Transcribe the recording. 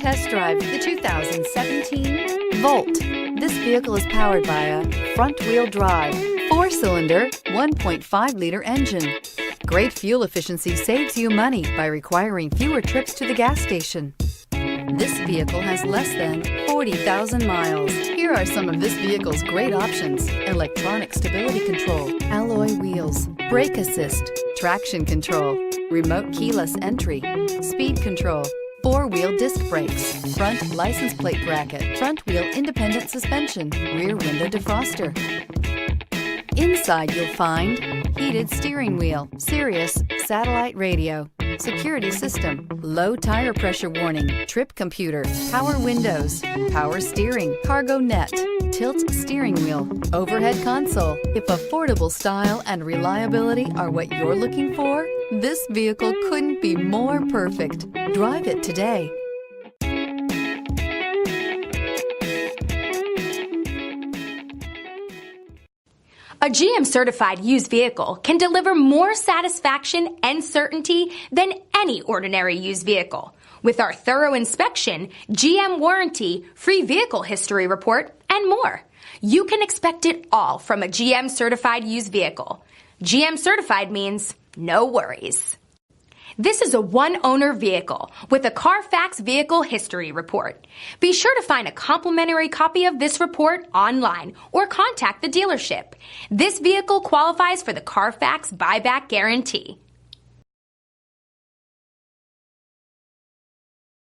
test drive the 2017 Volt. This vehicle is powered by a front-wheel drive, 4-cylinder, 1.5-liter engine. Great fuel efficiency saves you money by requiring fewer trips to the gas station. This vehicle has less than 40,000 miles. Here are some of this vehicle's great options: electronic stability control, alloy wheels, brake assist, traction control, remote keyless entry, speed control, 4-wheel disc brakes, front license plate bracket, front wheel independent suspension, rear window defroster. Inside you'll find heated steering wheel, Sirius satellite radio, security system, low tire pressure warning, trip computer, power windows, power steering, cargo net, tilt steering wheel, overhead console. If affordable style and reliability are what you're looking for, this vehicle couldn't be more perfect. Drive it today. A GM-certified used vehicle can deliver more satisfaction and certainty than any ordinary used vehicle. With our thorough inspection, GM warranty, free vehicle history report, and more. You can expect it all from a GM-certified used vehicle. GM-certified means no worries. This is a one-owner vehicle with a Carfax Vehicle History Report. Be sure to find a complimentary copy of this report online or contact the dealership. This vehicle qualifies for the Carfax Buyback Guarantee.